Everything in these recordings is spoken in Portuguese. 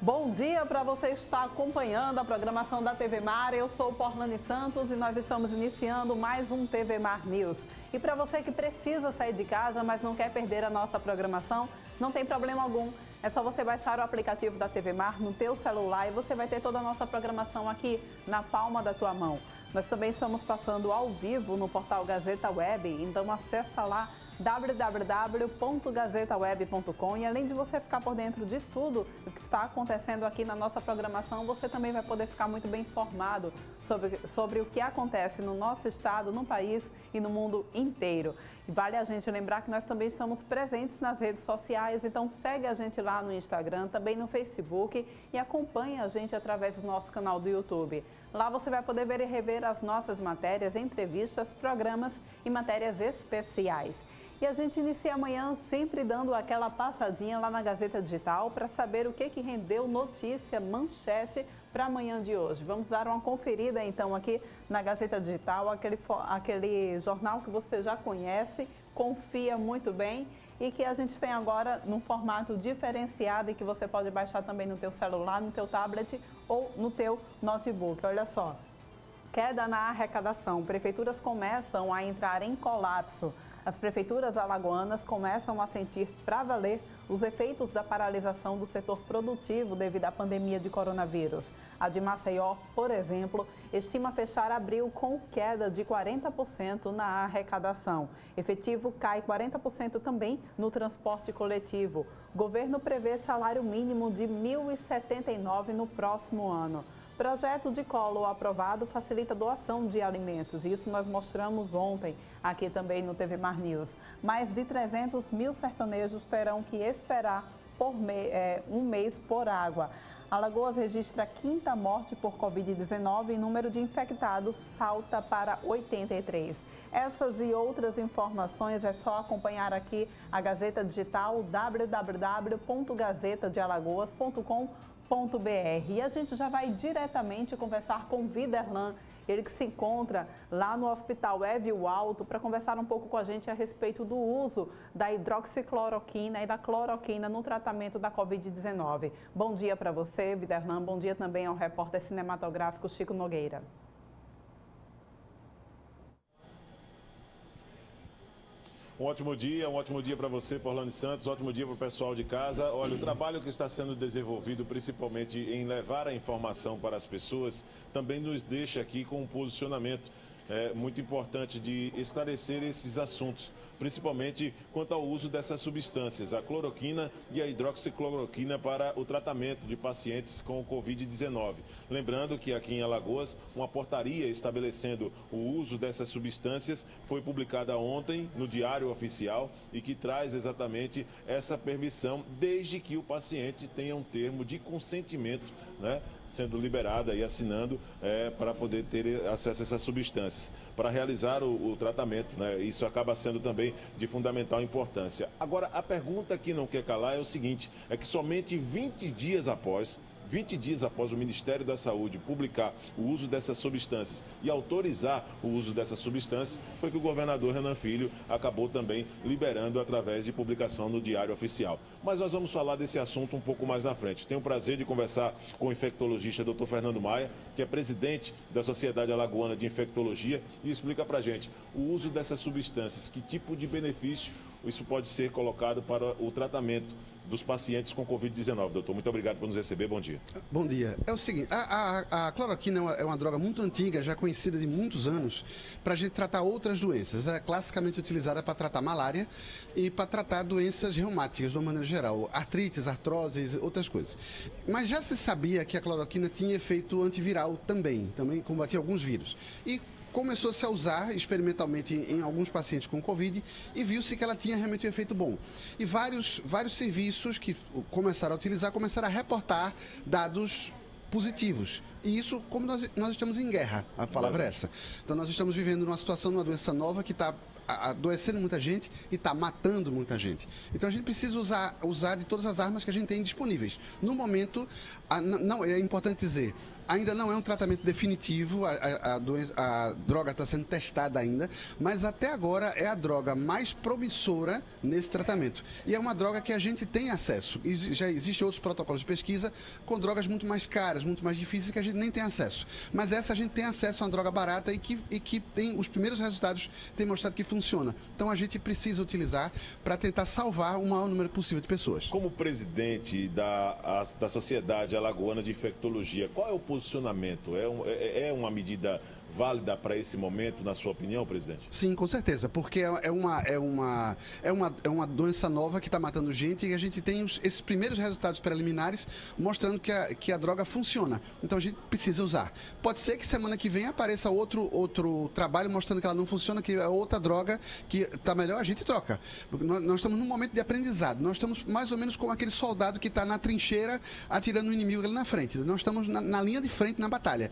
Bom dia para você estar acompanhando a programação da TV Mar. Eu sou Porlane Santos e nós estamos iniciando mais um TV Mar News. E para você que precisa sair de casa, mas não quer perder a nossa programação, não tem problema algum. É só você baixar o aplicativo da TV Mar no teu celular e você vai ter toda a nossa programação aqui na palma da tua mão. Nós também estamos passando ao vivo no portal Gazeta Web, então acessa lá www.gazetaweb.com e além de você ficar por dentro de tudo o que está acontecendo aqui na nossa programação, você também vai poder ficar muito bem informado sobre o que acontece no nosso estado, no país e no mundo inteiro. E vale a gente lembrar que nós também estamos presentes nas redes sociais, então segue a gente lá no Instagram, também no Facebook e acompanha a gente através do nosso canal do YouTube. Lá você vai poder ver e rever as nossas matérias, entrevistas, programas e matérias especiais. E a gente inicia amanhã sempre dando aquela passadinha lá na Gazeta Digital para saber o que rendeu notícia, manchete para amanhã de hoje. Vamos dar uma conferida então aqui na Gazeta Digital, aquele jornal que você já conhece, confia muito bem e que a gente tem agora num formato diferenciado e que você pode baixar também no teu celular, no teu tablet ou no teu notebook. Olha só, queda na arrecadação, prefeituras começam a entrar em colapso. As prefeituras alagoanas começam a sentir para valer os efeitos da paralisação do setor produtivo devido à pandemia de coronavírus. A de Maceió, por exemplo, estima fechar abril com queda de 40% na arrecadação. Efetivo cai 40% também no transporte coletivo. O governo prevê salário mínimo de R$ 1.079 no próximo ano. Projeto de colo aprovado facilita a doação de alimentos. Isso nós mostramos ontem aqui também no TV Mar News. Mais de 300 mil sertanejos terão que esperar um mês por água. Alagoas registra a quinta morte por Covid-19 e número de infectados salta para 83. Essas e outras informações é só acompanhar aqui a Gazeta Digital www.gazetadealagoas.com.br. E a gente já vai diretamente conversar com o Viderlan, ele que se encontra lá no Hospital Évio Alto, para conversar um pouco com a gente a respeito do uso da hidroxicloroquina e da cloroquina no tratamento da Covid-19. Bom dia para você, Viderlan. Bom dia também ao repórter cinematográfico Chico Nogueira. Um ótimo dia para você, Porlane Santos, ótimo dia para o pessoal de casa. Olha, o trabalho que está sendo desenvolvido, principalmente em levar a informação para as pessoas, também nos deixa aqui com um posicionamento muito importante de esclarecer esses assuntos, principalmente quanto ao uso dessas substâncias, a cloroquina e a hidroxicloroquina para o tratamento de pacientes com Covid-19. Lembrando que aqui em Alagoas, uma portaria estabelecendo o uso dessas substâncias foi publicada ontem no Diário Oficial e que traz exatamente essa permissão, desde que o paciente tenha um termo de consentimento, né, sendo liberada e assinando para poder ter acesso a essas substâncias, para realizar o tratamento, né? Isso acaba sendo também de fundamental importância. Agora, a pergunta que não quer calar é o seguinte, é que somente 20 dias após o Ministério da Saúde publicar o uso dessas substâncias e autorizar o uso dessas substâncias, foi que o governador Renan Filho acabou também liberando através de publicação no Diário Oficial. Mas nós vamos falar desse assunto um pouco mais na frente. Tenho o prazer de conversar com o infectologista Dr. Fernando Maia, que é presidente da Sociedade Alagoana de Infectologia, e explica pra gente o uso dessas substâncias, que tipo de benefício isso pode ser colocado para o tratamento dos pacientes com Covid-19. Doutor, muito obrigado por nos receber. Bom dia. Bom dia. É o seguinte, a cloroquina é uma droga muito antiga, já conhecida de muitos anos, para a gente tratar outras doenças. É classicamente utilizada para tratar malária e para tratar doenças reumáticas, de uma maneira geral, artrites, artroses, outras coisas. Mas já se sabia que a cloroquina tinha efeito antiviral também combatia alguns vírus. E começou-se a usar experimentalmente em alguns pacientes com Covid e viu-se que ela tinha realmente um efeito bom. E vários serviços que começaram a utilizar, começaram a reportar dados positivos. E isso, como nós estamos em guerra, a palavra é essa. Então nós estamos vivendo numa situação, numa doença nova que está adoecendo muita gente e está matando muita gente. Então a gente precisa usar de todas as armas que a gente tem disponíveis. No momento, não é importante dizer, Ainda não é um tratamento definitivo, a droga está sendo testada ainda, mas até agora é a droga mais promissora nesse tratamento. E é uma droga que a gente tem acesso. Já existem outros protocolos de pesquisa com drogas muito mais caras, muito mais difíceis, que a gente nem tem acesso. Mas essa a gente tem acesso a uma droga barata e que tem os primeiros resultados têm mostrado que funciona. Então a gente precisa utilizar para tentar salvar o maior número possível de pessoas. Como presidente da Sociedade Alagoana de Infectologia, qual é o posicionamento? É uma medida válida para esse momento, na sua opinião, presidente? Sim, com certeza, porque é uma doença nova que está matando gente e a gente tem esses primeiros resultados preliminares mostrando que a droga funciona. Então a gente precisa usar. Pode ser que semana que vem apareça outro trabalho mostrando que ela não funciona, que é outra droga que está melhor, a gente troca. Nós estamos num momento de aprendizado. Nós estamos mais ou menos como aquele soldado que está na trincheira atirando o inimigo ali na frente. Nós estamos na linha de frente na batalha.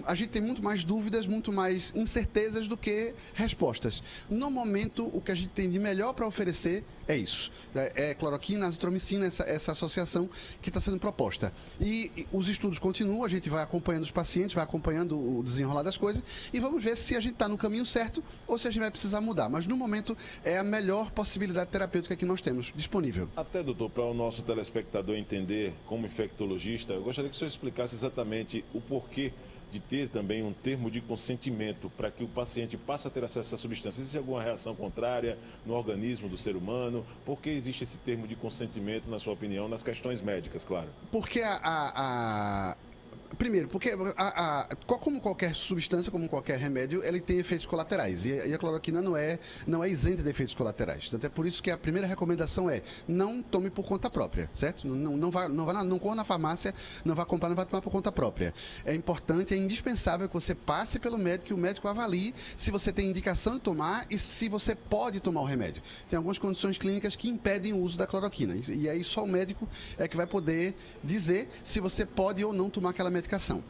A gente tem muito mais dúvidas, muito mais incertezas do que respostas. No momento, o que a gente tem de melhor para oferecer é isso. É cloroquina, azitromicina, essa associação que está sendo proposta. E os estudos continuam, a gente vai acompanhando os pacientes, vai acompanhando o desenrolar das coisas e vamos ver se a gente está no caminho certo ou se a gente vai precisar mudar. Mas, no momento, é a melhor possibilidade terapêutica que nós temos disponível. Até, doutor, para o nosso telespectador entender, como infectologista, eu gostaria que o senhor explicasse exatamente o porquê de ter também um termo de consentimento para que o paciente passe a ter acesso a essa substância. Existe alguma reação contrária no organismo do ser humano? Por que existe esse termo de consentimento, na sua opinião, nas questões médicas, claro? Porque Primeiro, porque como qualquer substância, como qualquer remédio, ele tem efeitos colaterais. E a cloroquina não é isenta de efeitos colaterais. Então, é por isso que a primeira recomendação é não tome por conta própria, certo? Não corra na farmácia, não vá comprar, não vá tomar por conta própria. É importante, é indispensável que você passe pelo médico e o médico avalie se você tem indicação de tomar e se você pode tomar o remédio. Tem algumas condições clínicas que impedem o uso da cloroquina. E aí só o médico é que vai poder dizer se você pode ou não tomar aquela medicação.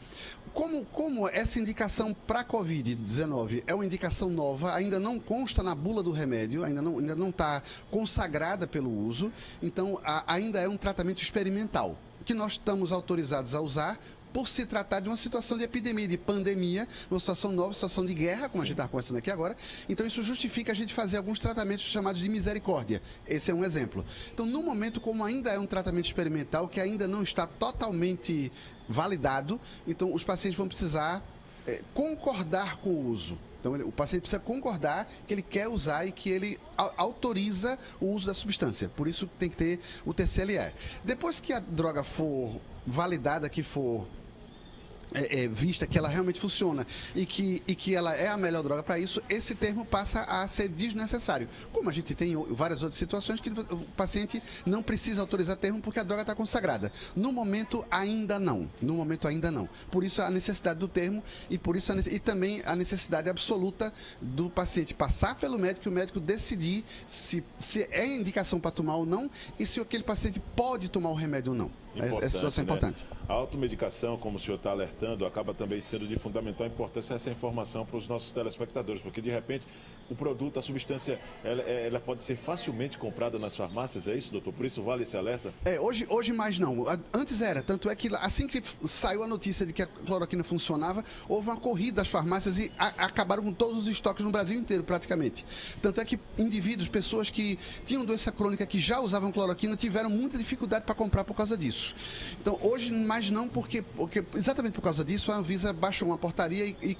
Como essa indicação para Covid-19 é uma indicação nova, ainda não consta na bula do remédio, ainda não está consagrada pelo uso, então ainda é um tratamento experimental, que nós estamos autorizados a usar por se tratar de uma situação de epidemia, de pandemia, uma situação nova, situação de guerra, como a gente está conversando aqui agora. Então, isso justifica a gente fazer alguns tratamentos chamados de misericórdia. Esse é um exemplo. Então, no momento, como ainda é um tratamento experimental, que ainda não está totalmente validado, então os pacientes vão precisar concordar com o uso. Então, o paciente precisa concordar que ele quer usar e que ele autoriza o uso da substância. Por isso, tem que ter o TCLE. Depois que a droga for validada, que for vista que ela realmente funciona e que ela é a melhor droga para isso, esse termo passa a ser desnecessário. Como a gente tem várias outras situações que o paciente não precisa autorizar termo porque a droga está consagrada. No momento, ainda não. Por isso, a necessidade do termo e por isso e também a necessidade absoluta do paciente passar pelo médico e o médico decidir se é indicação para tomar ou não e se aquele paciente pode tomar o remédio ou não. Essa situação é importante. A automedicação, como o senhor está alertando, acaba também sendo de fundamental importância essa informação para os nossos telespectadores, porque de repente o produto, a substância, ela pode ser facilmente comprada nas farmácias, é isso, doutor? Por isso vale esse alerta? Hoje mais não. Antes era, tanto é que assim que saiu a notícia de que a cloroquina funcionava, houve uma corrida das farmácias e acabaram com todos os estoques no Brasil inteiro, praticamente. Tanto é que indivíduos, pessoas que tinham doença crônica que já usavam cloroquina, tiveram muita dificuldade para comprar por causa disso. Então, hoje mais não, porque exatamente por causa disso, a Anvisa baixou uma portaria e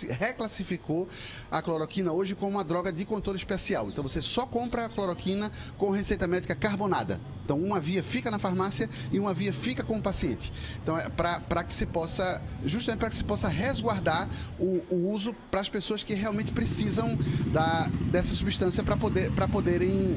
reclassificou a cloroquina hoje como uma droga de controle especial. Então, você só compra a cloroquina com receita médica carbonada. Então, uma via fica na farmácia e uma via fica com o paciente. Então, para que se possa, justamente para que se possa resguardar o uso para as pessoas que realmente precisam dessa substância para poderem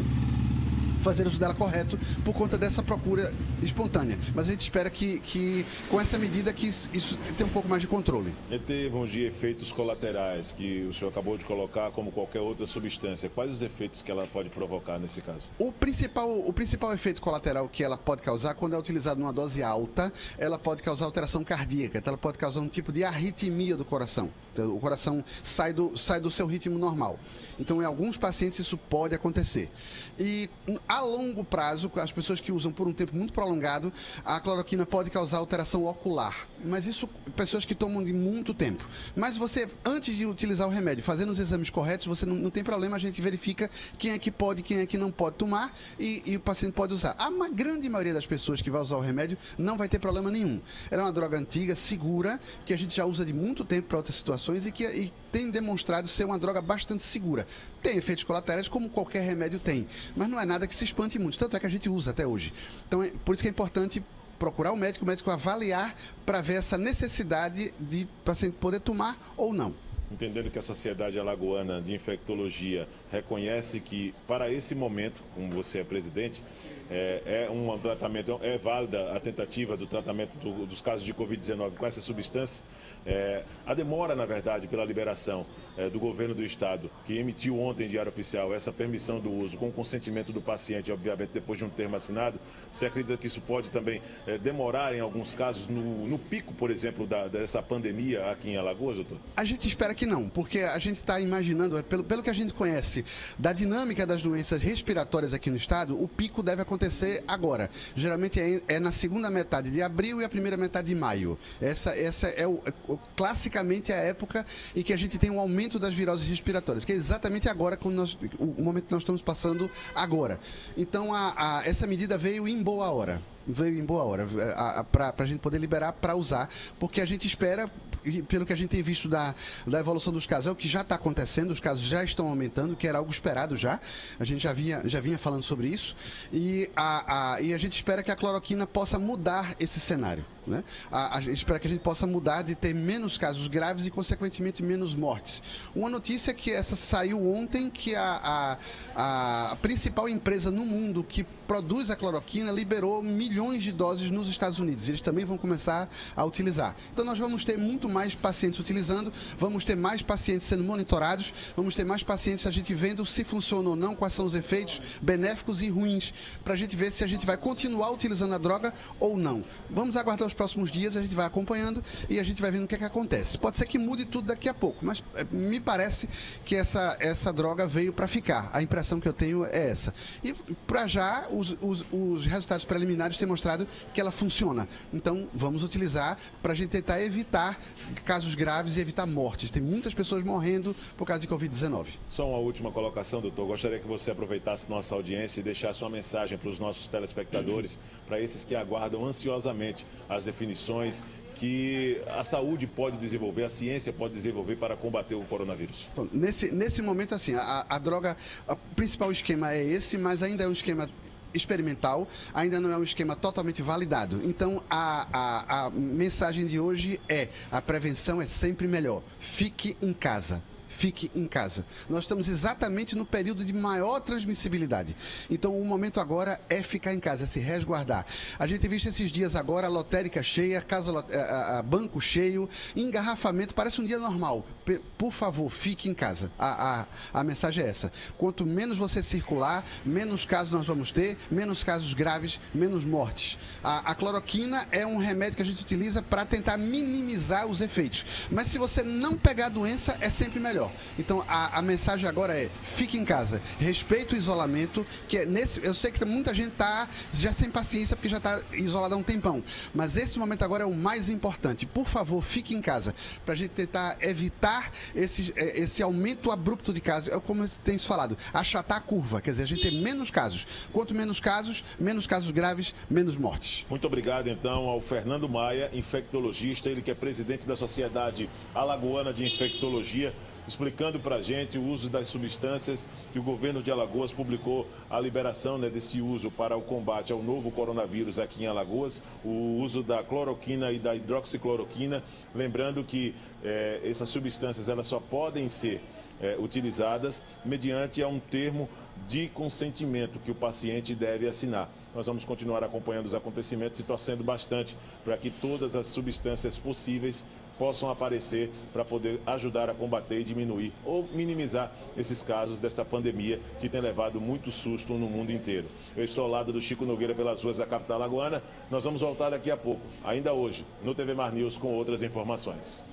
fazer o uso dela correto por conta dessa procura espontânea. Mas a gente espera que com essa medida que isso tenha um pouco mais de controle. Em termos de efeitos colaterais que o senhor acabou de colocar, como qualquer outra substância, quais os efeitos que ela pode provocar nesse caso? O principal efeito colateral que ela pode causar, quando é utilizada numa dose alta, ela pode causar alteração cardíaca, então ela pode causar um tipo de arritmia do coração. Então, o coração sai do seu ritmo normal. Então, em alguns pacientes isso pode acontecer. E a longo prazo, as pessoas que usam por um tempo muito prolongado, a cloroquina pode causar alteração ocular. mas isso, pessoas que tomam de muito tempo. Mas você, antes de utilizar o remédio, fazendo os exames corretos, você não tem problema, a gente verifica quem é que pode, quem é que não pode tomar e o paciente pode usar. A grande maioria das pessoas que vai usar o remédio não vai ter problema nenhum. Era uma droga antiga, segura, que a gente já usa de muito tempo para outras situações e tem demonstrado ser uma droga bastante segura. Tem efeitos colaterais como qualquer remédio tem, mas não é nada que se espante muito, tanto é que a gente usa até hoje. Então, por isso que é importante procurar o médico avaliar para ver essa necessidade de o paciente poder tomar ou não. Entendendo que a Sociedade Alagoana de Infectologia reconhece que, para esse momento, como você é presidente, um tratamento, é válida a tentativa do tratamento dos casos de Covid-19 com essa substância. A demora, na verdade, pela liberação do governo do estado, que emitiu ontem em diário oficial essa permissão do uso com o consentimento do paciente, obviamente depois de um termo assinado, você acredita que isso pode também demorar em alguns casos no pico, por exemplo, dessa pandemia aqui em Alagoas, doutor? A gente espera que não, porque a gente está imaginando, pelo que a gente conhece da dinâmica das doenças respiratórias aqui no estado, o pico deve acontecer agora. Geralmente é na segunda metade de abril e a primeira metade de maio. Essa é classicamente a época em que a gente tem um aumento das viroses respiratórias, que é exatamente agora, o momento que nós estamos passando agora. Então, essa medida veio em boa hora. Para a gente poder liberar para usar, porque a gente espera, pelo que a gente tem visto da evolução dos casos, é o que já está acontecendo, os casos já estão aumentando, que era algo esperado já, a gente já vinha falando sobre isso, e a gente espera que a cloroquina possa mudar esse cenário. Né? A gente espera que a gente possa mudar de ter menos casos graves e, consequentemente, menos mortes. Uma notícia que essa saiu ontem, que a principal empresa no mundo que produz a cloroquina liberou milhões de doses nos Estados Unidos. Eles também vão começar a utilizar. Então, nós vamos ter muito mais pacientes utilizando, vamos ter mais pacientes sendo monitorados, vamos ter mais pacientes a gente vendo se funciona ou não, quais são os efeitos benéficos e ruins, para a gente ver se a gente vai continuar utilizando a droga ou não. Vamos aguardar os próximos dias, a gente vai acompanhando e a gente vai vendo o que acontece. Pode ser que mude tudo daqui a pouco, mas me parece que essa droga veio para ficar. A impressão que eu tenho é essa. E para já, os resultados preliminares têm mostrado que ela funciona. Então, vamos utilizar para a gente tentar evitar casos graves e evitar mortes. Tem muitas pessoas morrendo por causa de Covid-19. Só uma última colocação, doutor. Gostaria que você aproveitasse nossa audiência e deixasse uma mensagem para os nossos telespectadores, para esses que aguardam ansiosamente as definições que a saúde pode desenvolver, a ciência pode desenvolver para combater o coronavírus. Bom, nesse momento, assim, a droga, o principal esquema é esse, mas ainda é um esquema experimental, ainda não é um esquema totalmente validado. Então, a mensagem de hoje é: a prevenção é sempre melhor. Fique em casa. Fique em casa. Nós estamos exatamente no período de maior transmissibilidade. Então, o momento agora é ficar em casa, é se resguardar. A gente tem visto esses dias agora a lotérica cheia, banco cheio, engarrafamento, parece um dia normal. Por favor, fique em casa. A mensagem é essa. Quanto menos você circular, menos casos nós vamos ter, menos casos graves, menos mortes. A cloroquina é um remédio que a gente utiliza para tentar minimizar os efeitos. Mas se você não pegar a doença, é sempre melhor. Então, a mensagem agora é: fique em casa, respeite o isolamento, que eu sei que muita gente está já sem paciência porque já está isolada há um tempão, mas esse momento agora é o mais importante. Por favor, fique em casa, para a gente tentar evitar esse aumento abrupto de casos. É como tem se falado, achatar a curva, quer dizer, a gente tem menos casos. Quanto menos casos graves, menos mortes. Muito obrigado, então, ao Fernando Maia, infectologista, ele que é presidente da Sociedade Alagoana de Infectologia, explicando para a gente o uso das substâncias que o governo de Alagoas publicou a liberação, né, desse uso para o combate ao novo coronavírus aqui em Alagoas, o uso da cloroquina e da hidroxicloroquina. Lembrando que essas substâncias elas só podem ser utilizadas mediante um termo de consentimento que o paciente deve assinar. Nós vamos continuar acompanhando os acontecimentos e torcendo bastante para que todas as substâncias possíveis possam aparecer para poder ajudar a combater e diminuir ou minimizar esses casos desta pandemia que tem levado muito susto no mundo inteiro. Eu estou ao lado do Chico Nogueira pelas ruas da capital alagoana. Nós vamos voltar daqui a pouco, ainda hoje, no TV Mar News, com outras informações.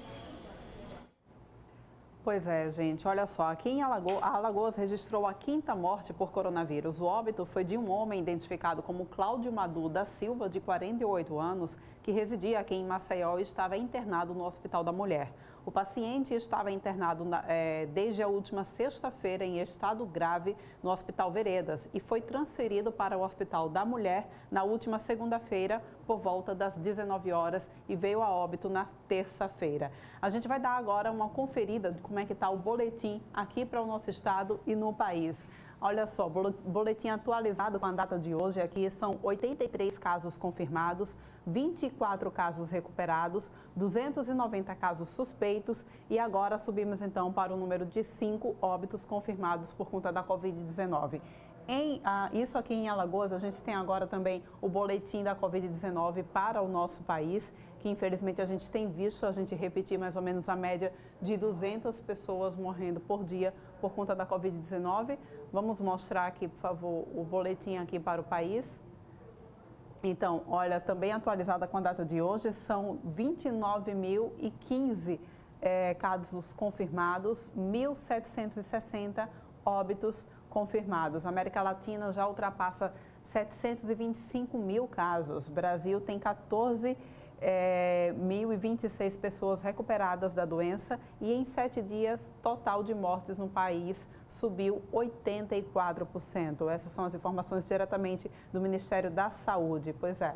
Pois é, gente, olha só, aqui em Alagoas registrou a 5ª morte por coronavírus. O óbito foi de um homem identificado como Cláudio Madu da Silva, de 48 anos, que residia aqui em Maceió e estava internado no Hospital da Mulher. O paciente estava internado desde a última sexta-feira em estado grave no Hospital Veredas e foi transferido para o Hospital da Mulher na última segunda-feira por volta das 19 horas e veio a óbito na terça-feira. A gente vai dar agora uma conferida de como é que está o boletim aqui para o nosso estado e no país. Olha só, boletim atualizado com a data de hoje aqui são 83 casos confirmados, 24 casos recuperados, 290 casos suspeitos e agora subimos então para o número de 5 óbitos confirmados por conta da Covid-19. Isso aqui em Alagoas, a gente tem agora também o boletim da Covid-19 para o nosso país, que infelizmente a gente tem visto, a gente repetir mais ou menos a média de 200 pessoas morrendo por dia por conta da Covid-19. Vamos mostrar aqui, por favor, o boletim aqui para o país. Então, olha, também atualizada com a data de hoje, são 29.015 casos confirmados, 1.760 óbitos confirmados. A América Latina já ultrapassa 725 mil casos. Brasil tem 14.026 pessoas recuperadas da doença e em 7 dias, total de mortes no país subiu 84%. Essas são as informações diretamente do Ministério da Saúde. Pois é.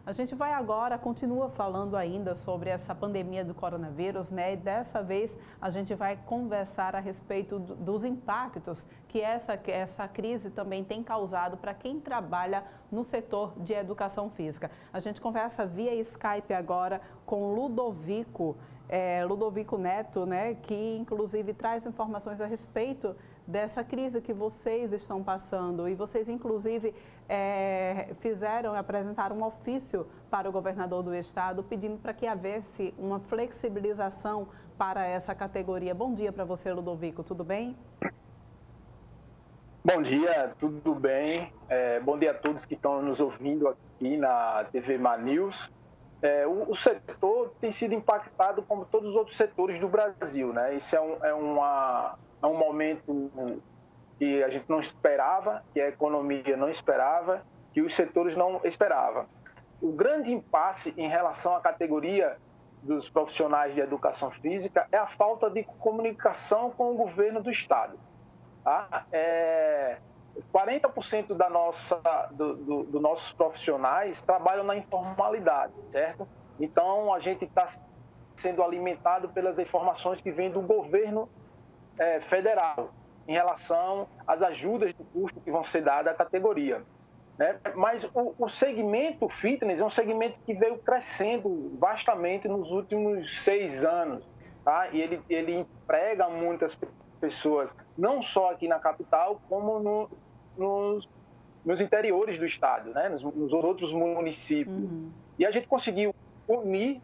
A gente vai agora, continua falando ainda sobre essa pandemia do coronavírus, né? E dessa vez a gente vai conversar a respeito dos impactos que essa crise também tem causado para quem trabalha no setor de educação física. A gente conversa via Skype agora com Ludovico Neto, né? Que inclusive traz informações a respeito dessa crise que vocês estão passando e vocês inclusive apresentaram um ofício para o governador do estado pedindo para que houvesse uma flexibilização para essa categoria. Bom dia para você, Ludovico, tudo bem? Bom dia, tudo bem? Bom dia a todos que estão nos ouvindo aqui na TV Manaus. O setor tem sido impactado como todos os outros setores do Brasil, né? Isso é um momento que a gente não esperava, que a economia não esperava, que os setores não esperavam. O grande impasse em relação à categoria dos profissionais de educação física é a falta de comunicação com o governo do estado. Tá? 40% dos nossos profissionais trabalham na informalidade, certo? Então, a gente está sendo alimentado pelas informações que vêm do governo federal em relação às ajudas de custo que vão ser dadas à categoria. Né? Mas o segmento fitness é um segmento que veio crescendo vastamente nos últimos 6 anos. Tá? E ele emprega muitas pessoas, não só aqui na capital, como nos interiores do estado, né? nos outros municípios. Uhum. E a gente conseguiu unir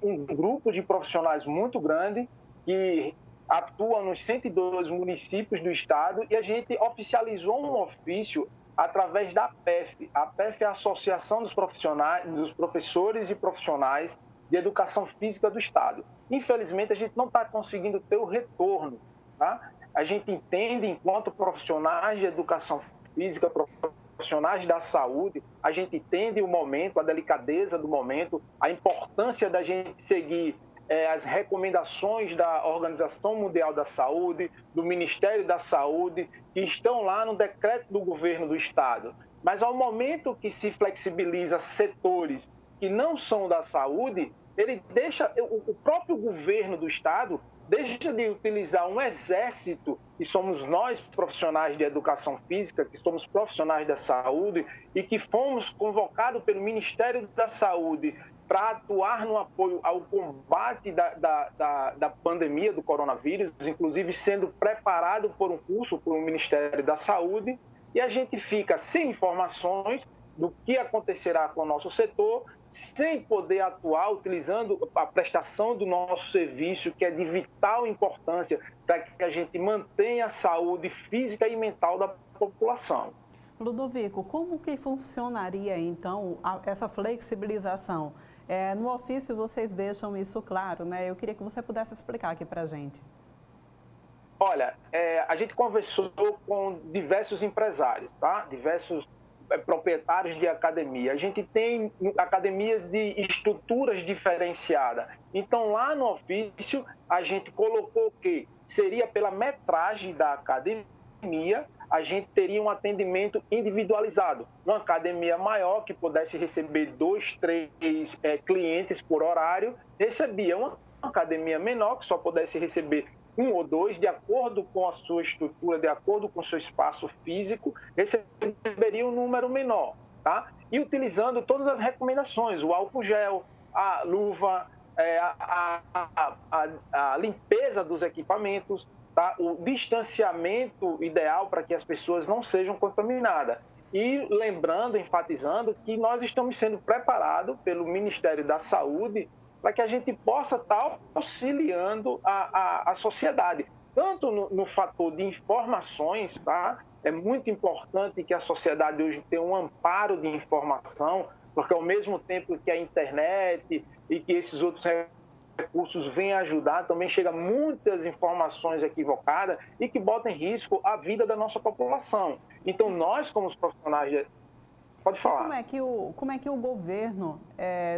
um grupo de profissionais muito grande que atua nos 102 municípios do estado e a gente oficializou um ofício através da APEF. A APEF é a Associação dos Professores e Profissionais de Educação Física do estado. Infelizmente, a gente não está conseguindo ter o retorno. Tá? A gente entende, enquanto profissionais de educação física, profissionais da saúde, a gente entende o momento, a delicadeza do momento, a importância da gente seguir as recomendações da Organização Mundial da Saúde, do Ministério da Saúde, que estão lá no decreto do governo do estado. Mas ao momento que se flexibiliza setores que não são da saúde, o próprio governo do estado deixa de utilizar um exército, que somos nós, profissionais de educação física, que somos profissionais da saúde e que fomos convocados pelo Ministério da Saúde para atuar no apoio ao combate da pandemia do coronavírus, inclusive sendo preparado por um curso pelo Ministério da Saúde, e a gente fica sem informações do que acontecerá com o nosso setor, sem poder atuar, utilizando a prestação do nosso serviço, que é de vital importância para que a gente mantenha a saúde física e mental da população. Ludovico, como que funcionaria, então, essa flexibilização? No ofício vocês deixam isso claro, né? Eu queria que você pudesse explicar aqui para a gente. Olha, a gente conversou com diversos empresários, tá? Diversos proprietários de academia. A gente tem academias de estruturas diferenciadas. Então, lá no ofício, a gente colocou que seria pela metragem da academia, a gente teria um atendimento individualizado. Uma academia maior, que pudesse receber 2, 3 clientes por horário, recebia uma academia menor, que só pudesse receber 1 ou 2, de acordo com a sua estrutura, de acordo com o seu espaço físico, receberia um número menor, tá? E utilizando todas as recomendações, o álcool gel, a luva, a limpeza dos equipamentos, tá? O distanciamento ideal para que as pessoas não sejam contaminadas. E lembrando, enfatizando, que nós estamos sendo preparados pelo Ministério da Saúde para que a gente possa estar auxiliando a sociedade. Tanto no fator de informações, tá? É muito importante que a sociedade hoje tenha um amparo de informação, porque ao mesmo tempo que a internet e que esses outros recursos vêm ajudar, também chega muitas informações equivocadas e que botam em risco a vida da nossa população. Então, nós, como os profissionais... Pode falar. Como é que o governo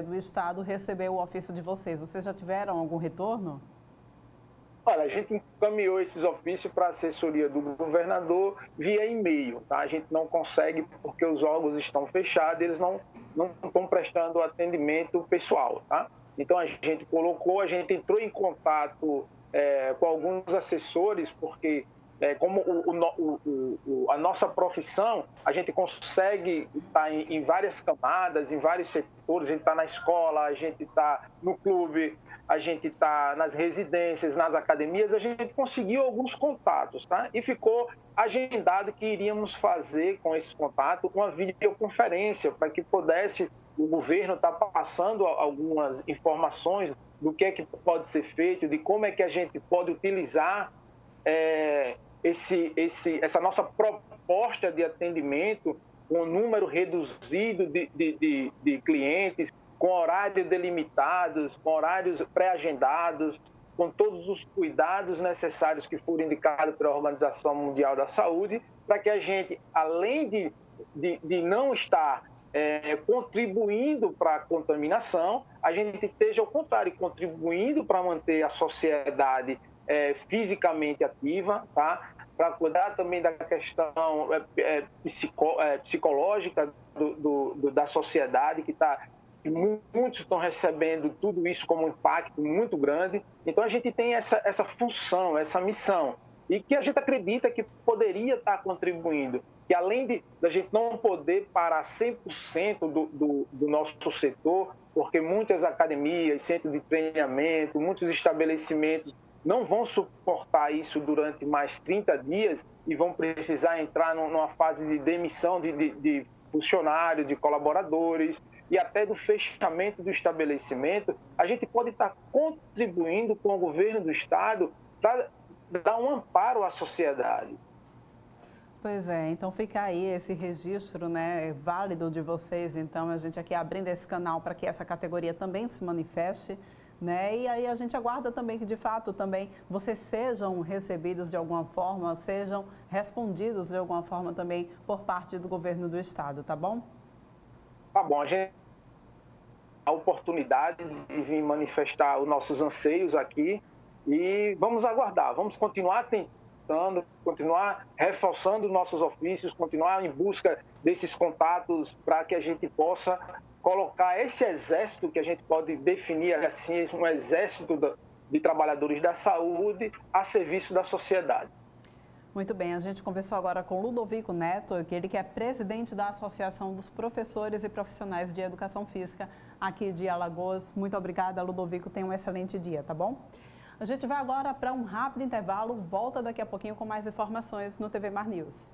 do estado recebeu o ofício de vocês? Vocês já tiveram algum retorno? Olha, a gente encaminhou esses ofícios para a assessoria do governador via e-mail, tá? A gente não consegue porque os órgãos estão fechados, eles não estão prestando atendimento pessoal, tá? Então, a gente entrou em contato com alguns assessores, porque como a nossa profissão, a gente consegue estar em várias camadas, em vários setores. A gente está na escola, a gente está no clube, a gente está nas residências, nas academias. A gente conseguiu alguns contatos, tá? E ficou agendado que iríamos fazer com esses contatos uma videoconferência para que pudesse o governo estar passando algumas informações do que é que pode ser feito, de como é que a gente pode utilizar essa nossa proposta de atendimento com um número reduzido de clientes, com horários delimitados, com horários pré-agendados, com todos os cuidados necessários que foram indicados pela Organização Mundial da Saúde, para que a gente, além de não estar contribuindo para a contaminação, a gente esteja, ao contrário, contribuindo para manter a sociedade fisicamente ativa, tá? Para cuidar também da questão psicológica da sociedade, que muitos estão recebendo tudo isso como um impacto muito grande. Então, a gente tem essa função, essa missão, e que a gente acredita que poderia estar contribuindo, que além da gente não poder parar 100% do nosso setor, porque muitas academias, centros de treinamento, muitos estabelecimentos não vão suportar isso durante mais 30 dias e vão precisar entrar numa fase de demissão de funcionários, de colaboradores e até do fechamento do estabelecimento. A gente pode estar contribuindo com o governo do estado para dar um amparo à sociedade. Pois é, então fica aí esse registro, né, válido de vocês. Então, a gente aqui abrindo esse canal para que essa categoria também se manifeste, né? E aí a gente aguarda também que, de fato, também vocês sejam recebidos de alguma forma, sejam respondidos de alguma forma também por parte do governo do estado, tá bom? Tá bom, a gente a oportunidade de vir manifestar os nossos anseios aqui e vamos aguardar, vamos continuar tentando, continuar reforçando nossos ofícios, continuar em busca desses contatos para que a gente possa colocar esse exército, que a gente pode definir assim, um exército de trabalhadores da saúde a serviço da sociedade. Muito bem, a gente conversou agora com Ludovico Neto, ele que é presidente da Associação dos Professores e Profissionais de Educação Física aqui de Alagoas. Muito obrigada, Ludovico, tenha um excelente dia, tá bom? A gente vai agora para um rápido intervalo, volta daqui a pouquinho com mais informações no TV Mar News.